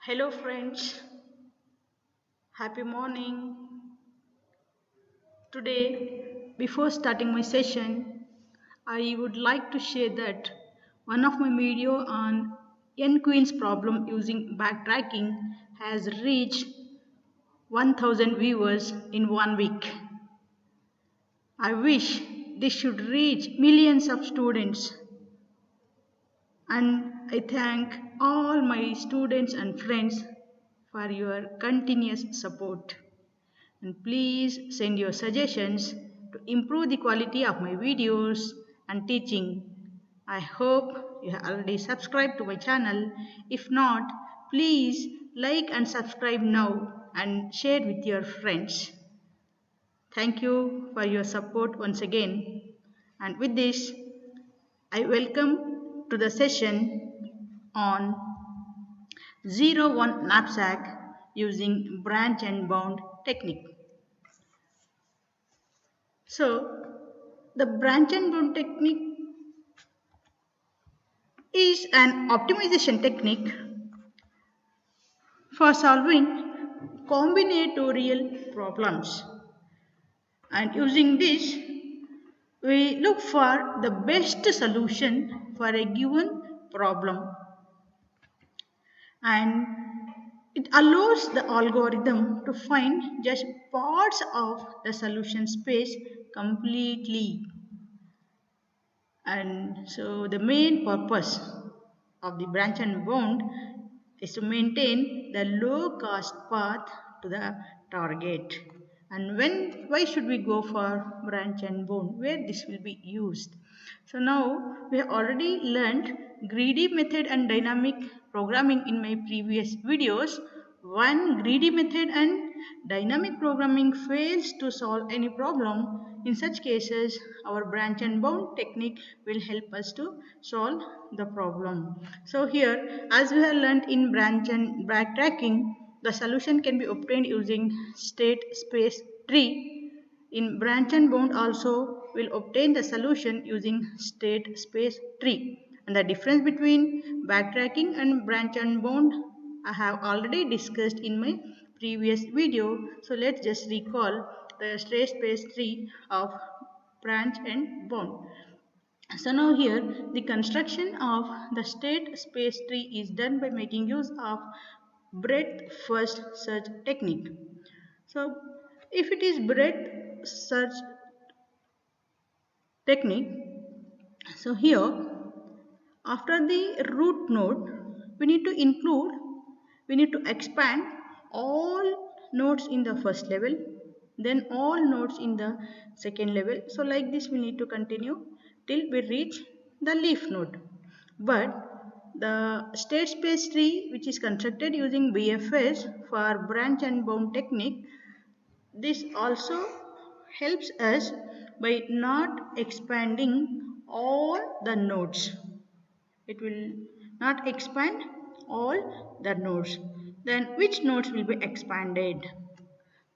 Hello, friends. Happy morning. Today, before starting my session, I would like to share that one of my video on N Queen's problem using backtracking has reached 1000 viewers in 1 week. I wish this should reach millions of students, and I thank all my students and friends for your continuous support. And please send your suggestions to improve the quality of my videos and teaching. I hope you have already subscribed to my channel. If not, please like and subscribe now and share with your friends. Thank you for your support once again. And with this, I welcome to the session on 01 knapsack using branch and bound technique. So, the branch and bound technique is an optimization technique for solving combinatorial problems. And using this, we look for the best solution for a given problem. And it allows the algorithm to find just parts of the solution space completely. And so the main purpose of the branch and bound is to maintain the low cost path to the target. And why should we go for branch and bound? Where this will be used? So now we have already learned greedy method and dynamic programming in my previous videos. One greedy method and dynamic programming fails to solve any problem. In such cases, our branch and bound technique will help us to solve the problem. So here, as we have learned in branch and backtracking, the solution can be obtained using state space tree. In branch and bound also, we'll obtain the solution using state space tree. And the difference between backtracking and branch and bound I have already discussed in my previous video. So let's just recall the state space tree of branch and bound. So now here the construction of the state space tree is done by making use of breadth first search technique. So if it is breadth search technique, so here after the root node we need to expand all nodes in the first level, then all nodes in the second level. So like this we need to continue till we reach the leaf node. But the state space tree which is constructed using BFS for branch and bound technique, this also helps us by not expanding all the nodes. It will not expand all the nodes. Then which nodes will be expanded?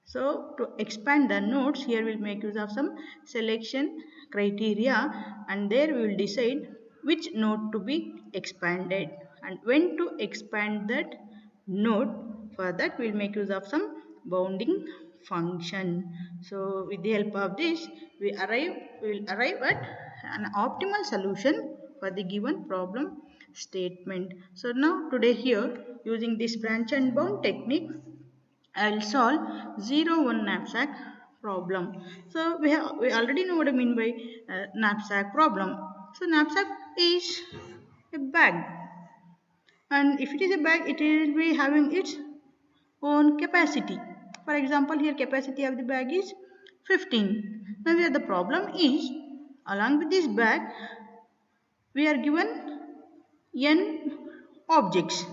So to expand the nodes, here we'll make use of some selection criteria, and there we will decide which node to be expanded and when to expand that node. For that we'll make use of some bounding function. So with the help of this we will arrive at an optimal solution for the given problem statement. So now today here using this branch and bound technique, I'll solve 01 knapsack problem. So we already know what I mean by knapsack problem. So knapsack is a bag, and if it is a bag, it will be having its own capacity. For example, here capacity of the bag is 15. Now here the problem is, along with this bag, we are given n objects.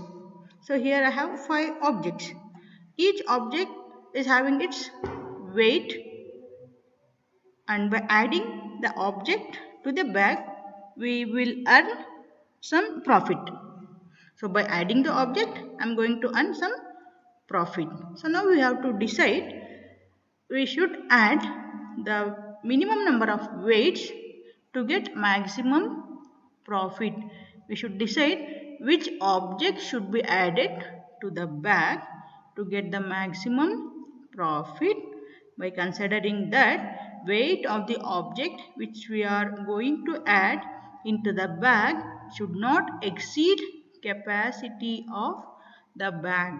So here I have 5 objects. Each object is having its weight, and by adding the object to the bag we will earn some profit. So by adding the object I am going to earn some profit. So now we have to decide, we should add the minimum number of weights to get maximum profit. We should decide which object should be added to the bag to get the maximum profit by considering that weight of the object which we are going to add into the bag should not exceed capacity of the bag.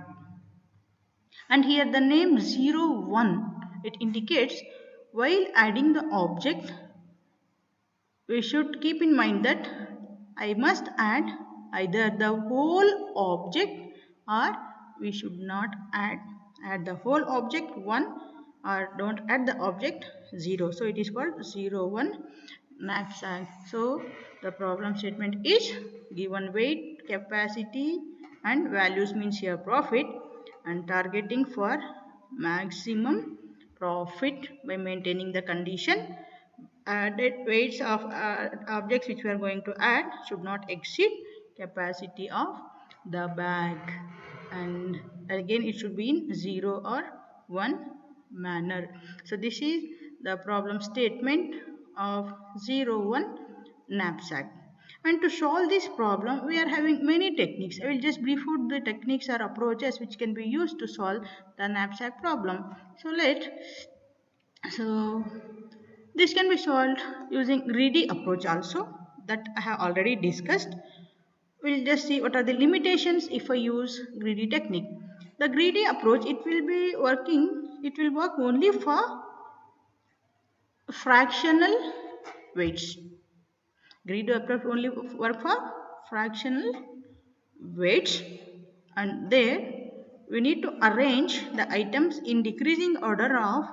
And here the name 01, it indicates while adding the object, we should keep in mind that I must add either the whole object or we should not add the whole object 1 or don't add the object 0. So it is called 01 knapsack. So the problem statement is given weight, capacity and values means here profit and targeting for maximum profit by maintaining the condition added weights of objects which we are going to add should not exceed capacity of the bag, and again it should be in 0 or 1 manner. So this is the problem statement of 01 knapsack. And to solve this problem, we are having many techniques. I will just brief out the techniques or approaches which can be used to solve the knapsack problem. So this can be solved using greedy approach also, that I have already discussed. We'll just see what are the limitations if I use greedy technique. The greedy approach, it will work only for fractional weights. Greedy approach only work for fractional weights, and there we need to arrange the items in decreasing order of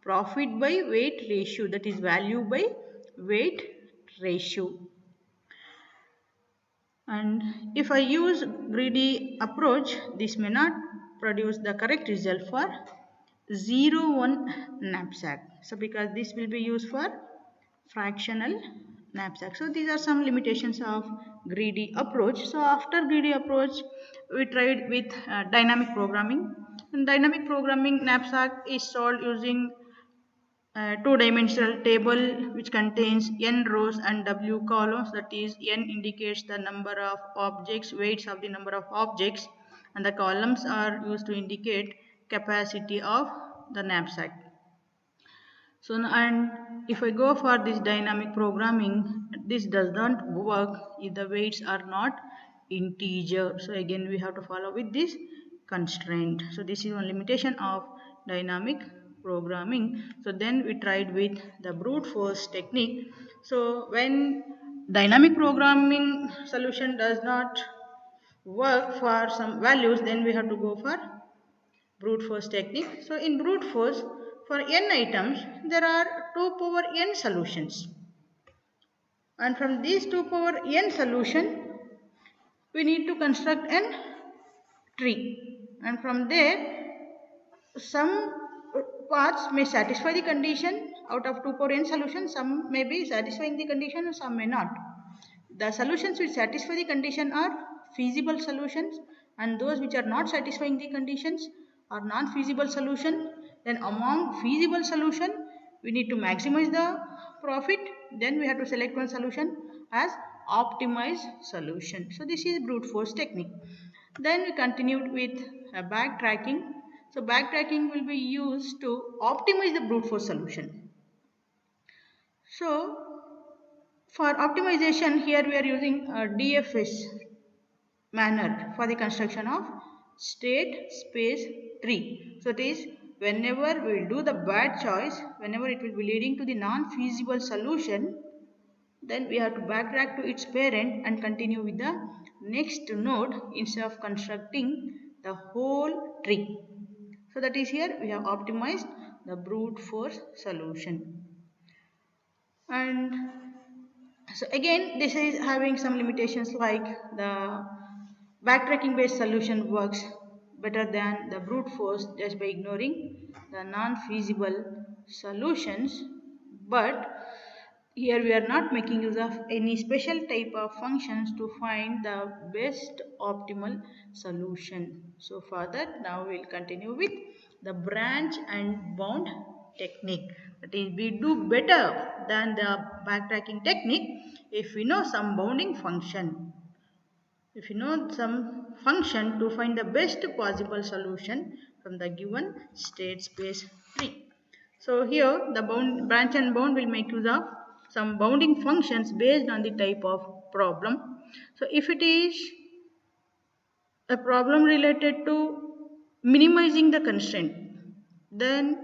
profit by weight ratio, that is value by weight ratio. And if I use greedy approach, this may not produce the correct result for 01 knapsack. So because this will be used for fractional knapsack. So these are some limitations of greedy approach. So after greedy approach, we tried with dynamic programming. In dynamic programming, knapsack is solved using a two-dimensional table which contains n rows and w columns. That is, n indicates the number of objects, weights of the number of objects, and the columns are used to indicate capacity of the knapsack. So, and if I go for this dynamic programming, this does not work if the weights are not integer. So again we have to follow with this constraint. So this is one limitation of dynamic programming. So then we tried with the brute force technique. So when dynamic programming solution does not work for some values, then we have to go for brute force technique. So in brute force, for n items, there are 2 power n solutions. And from these 2 power n solution, we need to construct an tree. And from there, some parts may satisfy the condition out of 2 power n solutions. Some may be satisfying the condition and some may not. The solutions which satisfy the condition are feasible solutions, and those which are not satisfying the conditions are non-feasible solution. Then among feasible solution, we need to maximize the profit. Then we have to select one solution as optimized solution. So this is brute force technique. Then we continued with backtracking. So backtracking will be used to optimize the brute force solution. So for optimization, here we are using a DFS manner for the construction of state space tree. So it is whenever we will do the bad choice, whenever it will be leading to the non-feasible solution, then we have to backtrack to its parent and continue with the next node instead of constructing the whole tree. So that is, here we have optimized the brute force solution. And so again, this is having some limitations, like the backtracking based solution works better than the brute force just by ignoring the non-feasible solutions. But here we are not making use of any special type of functions to find the best optimal solution. So for that, now we will continue with the branch and bound technique. That is, we do better than the backtracking technique if we know some bounding function. if you know some function to find the best possible solution from the given state space tree. So here the branch and bound will make use of some bounding functions based on the type of problem. So if it is a problem related to minimizing the constraint, then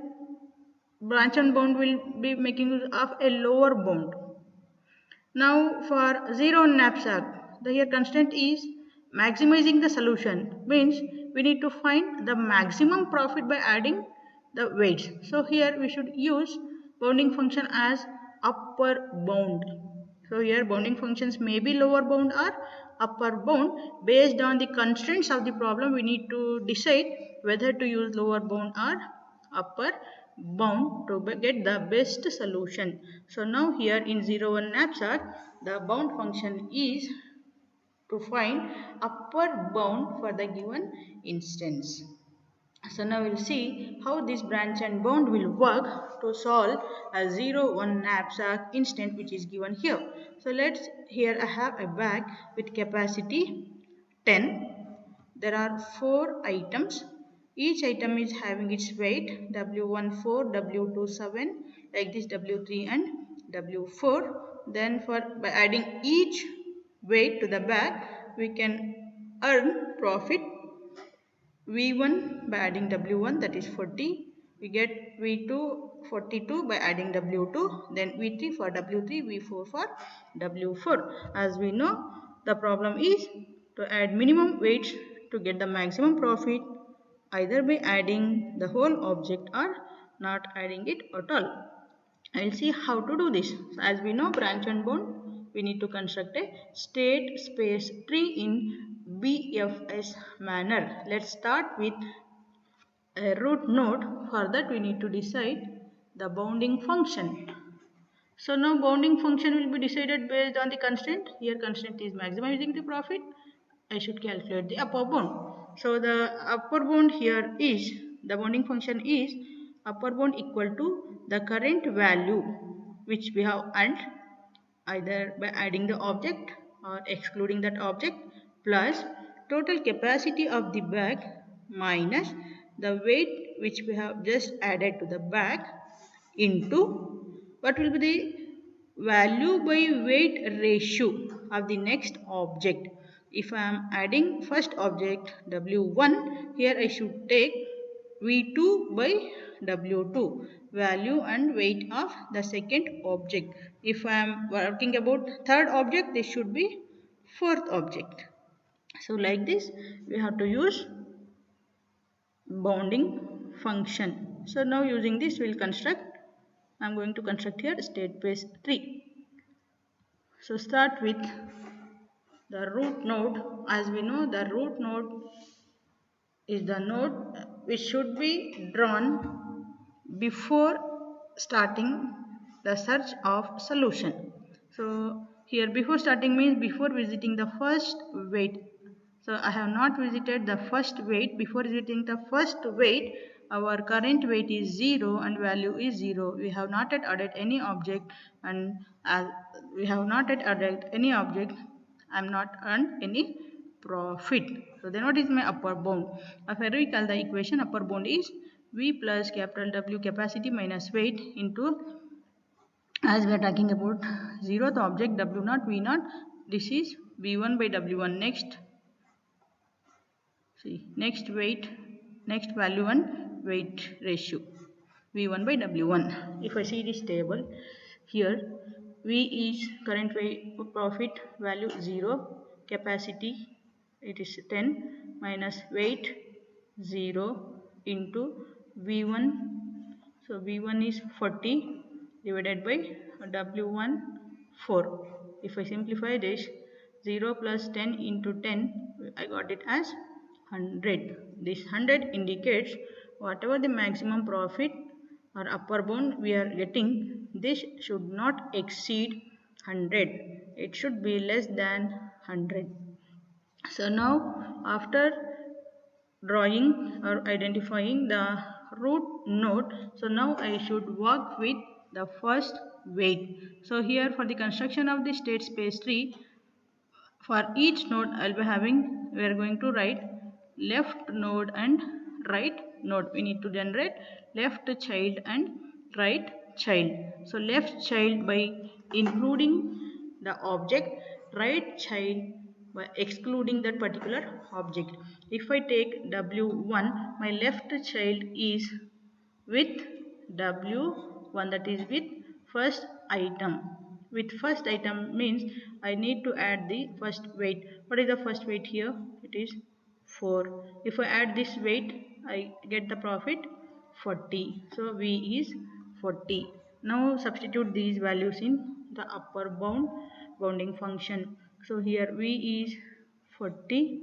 branch and bound will be making use of a lower bound. Now for zero knapsack, the here constraint is maximizing the solution, means we need to find the maximum profit by adding the weights. So here we should use bounding function as upper bound. So here bounding functions may be lower bound or upper bound. Based on the constraints of the problem, we need to decide whether to use lower bound or upper bound to get the best solution. So now here in 0 1 knapsack, the bound function is to find upper bound for the given instance. So now we'll see how this branch and bound will work to solve a 0 1 knapsack instant which is given here. So let's here I have a bag with capacity 10. There are 4 items. Each item is having its weight W1 4, W2 7, like this W3 and W4. Then by adding each weight to the bag, we can earn profit V1 by adding W1, that is 40. We get V2 42 by adding W2, then V3 for W3, V4 for W4. As we know, the problem is to add minimum weights to get the maximum profit, either by adding the whole object or not adding it at all. I will see how to do this. So as we know, branch and bound, we need to construct a state space tree in BFS manner. Let's start with a root node. For that we need to decide the bounding function. So now bounding function will be decided based on the constraint. Here constraint is maximizing the profit. I should calculate the upper bound. So the upper bound here is, the bounding function is upper bound equal to the current value which we have earned either by adding the object or excluding that object, plus total capacity of the bag minus the weight which we have just added to the bag into what will be the value by weight ratio of the next object. If I am adding first object W1, here I should take V2 by W2, value and weight of the second object. If I am working about third object, this should be fourth object. So like this, we have to use bounding function. So now using this, we will construct, I am going to construct here state space tree. So start with the root node. As we know, the root node is the node which should be drawn before starting the search of solution. So here before starting means before visiting the first weight. So I have not visited the first weight. Before visiting the first weight, our current weight is 0 and value is 0. We have not yet added any object, and as we have not yet added any object, I am not earned any profit. So then what is my upper bound? If I recall the equation, upper bound is V plus capital W capacity minus weight into, as we are talking about zeroth object W0 V0, this is V1 by W1. Next weight, next value and weight ratio V1 by W1. If I see this table here, V is current weight profit value 0, capacity it is 10 minus weight 0 into V1. So V1 is 40 divided by W1 4. If I simplify this, 0 plus 10 into 10, I got it as 100. This 100 indicates whatever the maximum profit or upper bound we are getting, this should not exceed 100. It should be less than 100. So now after drawing or identifying the root node, so now I should work with the first weight. So here for the construction of the state space tree, For each node we are going to write left node and right node. We need to generate left child and right child. So left child by including the object, right child by excluding that particular object. If I take W1, my left child is with W1, that is with first item. With first item means I need to add the first weight. What is the first weight here? It is 4. If I add this weight, I get the profit 40. So V is 40. Now substitute these values in the upper bounding function. So here V is 40,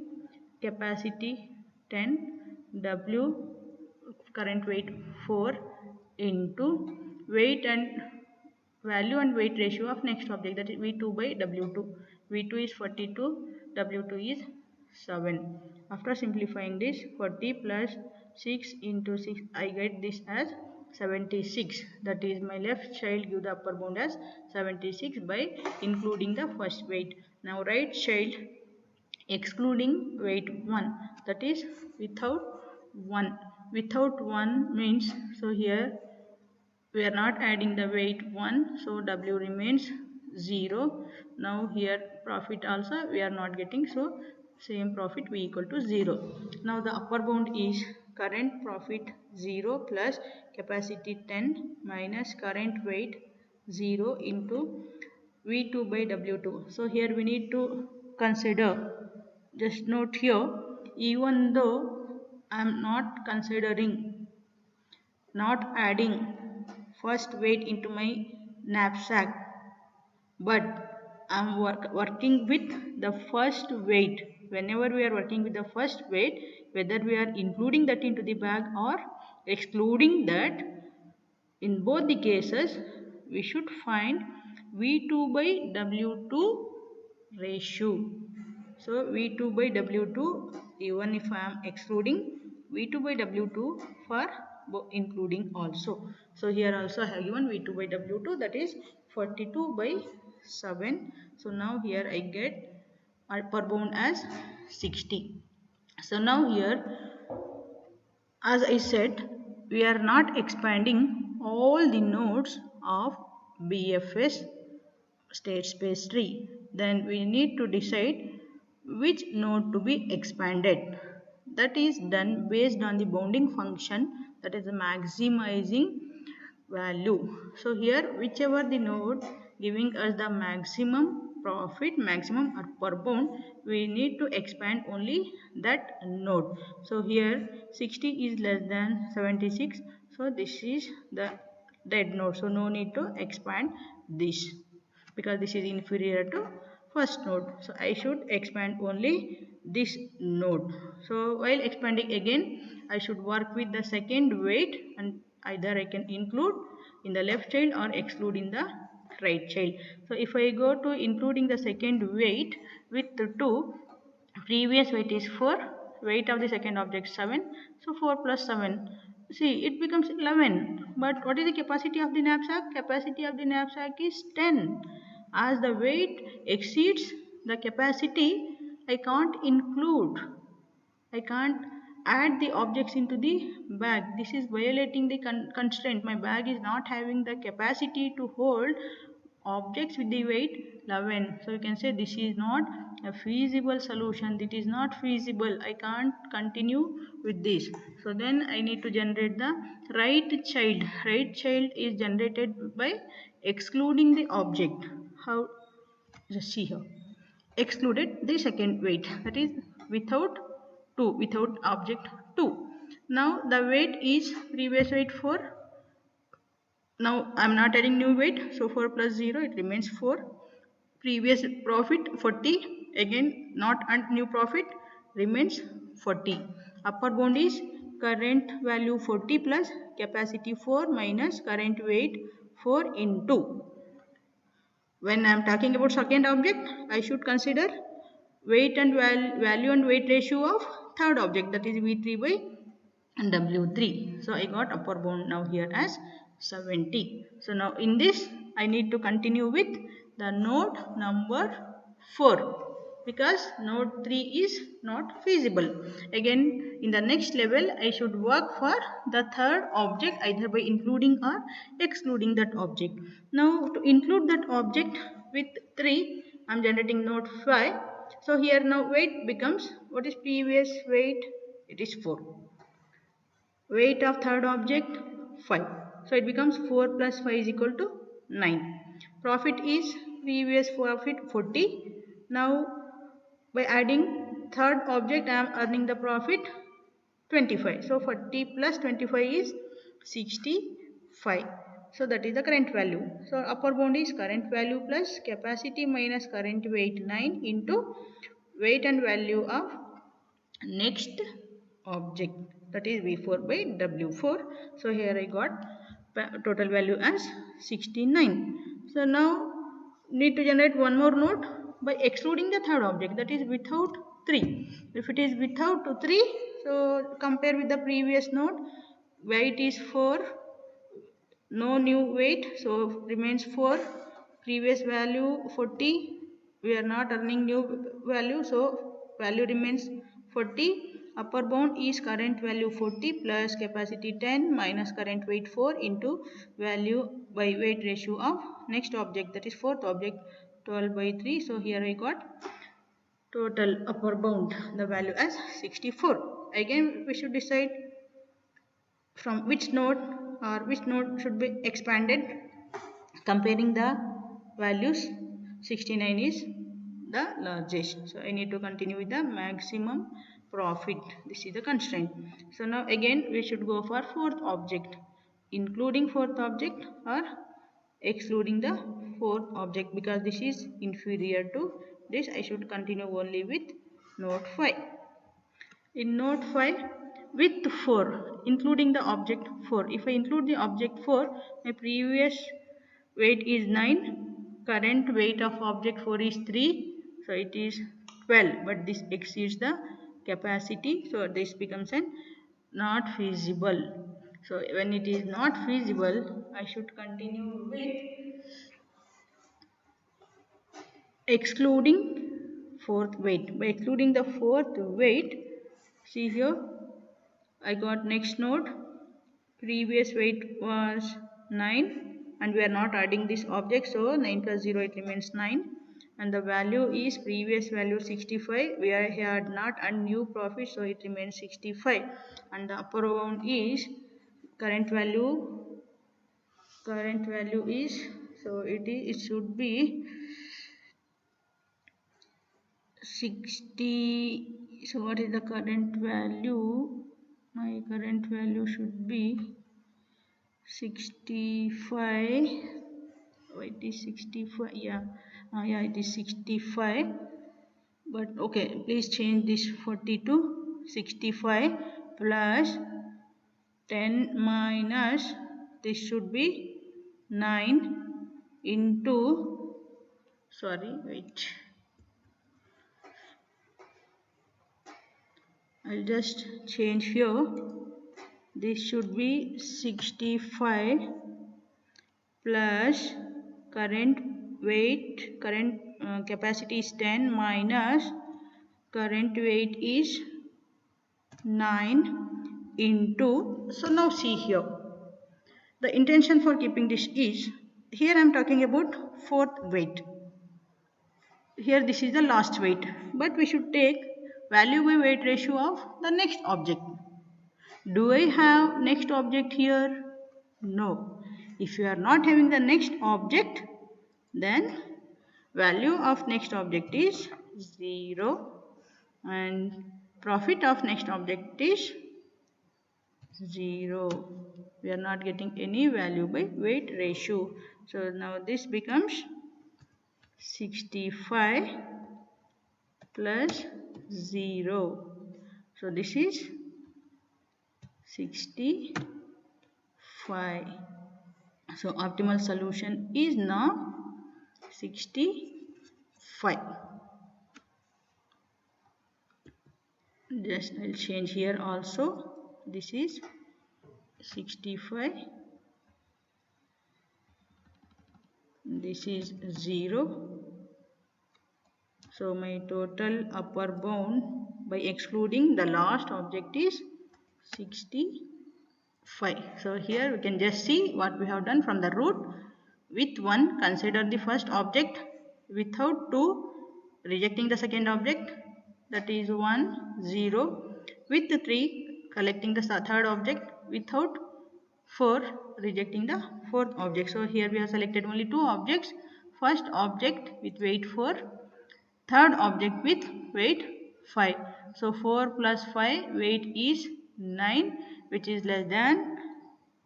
capacity 10, W current weight 4 into weight and value and weight ratio of next object, that is V2 by W2. V2 is 42, W2 is 7. After simplifying this, 40 plus 6 into 6, I get this as 76. That is my left child give the upper bound as 76 by including the first weight. Now right child excluding weight 1, that is without 1. Without 1 means, so here we are not adding the weight 1, so W remains 0. Now here profit also we are not getting, so same profit V equal to 0. Now the upper bound is current profit 0 plus capacity 10 minus current weight 0 into V2 by W2. So here we need to consider, just note here, even though I am not considering, not adding first weight into my knapsack, but I am working with the first weight. Whenever we are working with the first weight, whether we are including that into the bag or excluding that, in both the cases we should find V2 by W2 ratio. So V2 by W2, even if I am excluding, V2 by W2 for including also. So here also I have given V2 by W2, that is 42 by 7. So now here I get upper bound as 60. So now here, as I said, we are not expanding all the nodes of BFS state space tree. Then we need to decide which node to be expanded. That is done based on the bounding function, that is the maximizing value. So here whichever the node giving us the maximum profit, maximum upper bound, we need to expand only that node. So here 60 is less than 76, so this is the dead node, so no need to expand this because this is inferior to first node. So I should expand only this node. So while expanding again, I should work with the second weight, and either I can include in the left child or exclude in the right child. So if I go to including the second weight with 2, previous weight is 4, weight of the second object 7, so 4 plus 7, see it becomes 11. But what is the capacity of the knapsack? Capacity of the knapsack is 10. As the weight exceeds the capacity, I can't include, I can't add the objects into the bag. This is violating the constraint. My bag is not having the capacity to hold objects with the weight 11. So you can say this is not a feasible solution. It is not feasible. I can't continue with this. So then I need to generate the right child. Right child is generated by excluding the object. How? Just see here. Excluded the second weight, that is without 2, without object 2. Now the weight is previous weight 4. Now I am not adding new weight, so 4 plus 0 it remains 4. Previous profit 40, again not and new profit remains 40. Upper bound is current value 40 plus capacity 4 minus current weight 4 into. When I am talking about second object, I should consider weight and value and weight ratio of third object, that is V3 by W3. So I got upper bound now here as 70. So now in this I need to continue with the node number 4. because node 3 is not feasible. Again, in the next level, I should work for the third object either by including or excluding that object. Now, to include that object with 3, I am generating node 5. So, here now weight becomes, what is previous weight? It is 4. Weight of third object 5. So it becomes 4 plus 5 is equal to 9. Profit is previous profit 40. Now by adding third object I am earning the profit 25. So 40 plus 25 is 65. So that is the current value. So upper bound is current value plus capacity minus current weight 9 into weight and value of next object, that is V4 by W4. So here I got total value as 69. So now need to generate one more node by excluding the third object, that is without 3. If it is without 3, so compare with the previous node, weight is 4, no new weight, so remains 4, previous value 40, we are not earning new value, so value remains 40. Upper bound is current value 40 plus capacity 10 minus current weight 4 into value by weight ratio of next object, that is fourth object, 12 by 3. So here I got total upper bound, the value as 64. Again we should decide from which node or which node should be expanded. Comparing the values, 69 is the largest. So I need to continue with the maximum profit. This is the constraint. So now again we should go for fourth object, including fourth object or excluding the fourth object, because this is inferior to this. I should continue only with node 5. In node 5 with 4, including the object 4. If I include the object 4, my previous weight is 9, current weight of object 4 is 3, so it is 12, but this exceeds the capacity, so this becomes an not feasible. So when it is not feasible, I should continue with excluding fourth weight. By excluding the fourth weight, see here, I got next node, previous weight was 9 and we are not adding this object, so 9 plus 0 it remains 9, and the value is previous value 65, we are here not earned new profit, so it remains 65, and the upper bound is current value is, so it should be 60. So what is the current value? My current value should be 65. Oh, it is 65. Yeah, it is 65. But okay, please change this 40 to 65 plus 10 minus this should be 9 into, sorry, wait, I'll just change here. This should be 65 plus current weight, current capacity is 10 minus current weight is 9 into, so now see here, the intention for keeping this is, here I am talking about fourth weight, here this is the last weight, but we should take value by weight ratio of the next object. Do I have next object here? No. If you are not having the next object, then value of next object is 0 and profit of next object is 0. We are not getting any value by weight ratio. So now this becomes 65 plus 0. So this is 65. So optimal solution is now 65. Just I'll change here also. This is 65. This is 0. So my total upper bound by excluding the last object is 65. So here we can just see what we have done from the root. With 1, consider the first object. Without 2, rejecting the second object, that is 1, 0. With 3, collecting the third object. Without 4, rejecting the fourth object. So here we have selected only 2 objects. First object with weight 4, third object with weight 5. So 4 plus 5 weight is 9, which is less than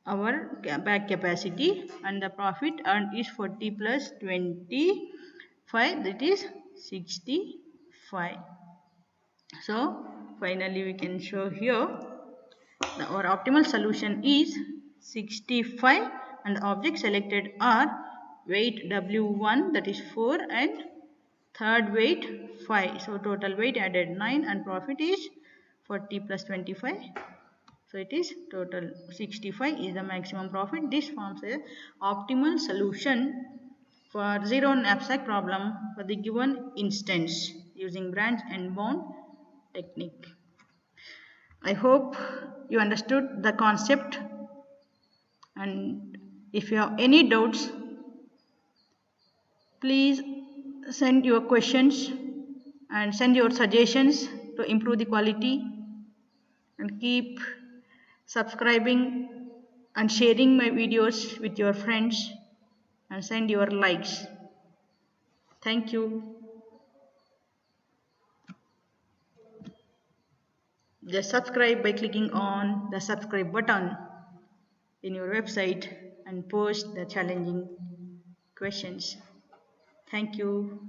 our bag capacity, and the profit earned is 40 plus 25, that is 65. So finally we can show here our optimal solution is 65 and the objects selected are weight W1, that is 4, and third weight 5. So total weight added 9 and profit is 40 plus 25. So it is total 65 is the maximum profit. This forms a optimal solution for zero knapsack problem for the given instance using branch and bound technique. I hope you understood the concept, and if you have any doubts, please send your questions and send your suggestions to improve the quality, and keep subscribing and sharing my videos with your friends and send your likes. Thank you. Just subscribe by clicking on the subscribe button in your website and post the challenging questions. Thank you.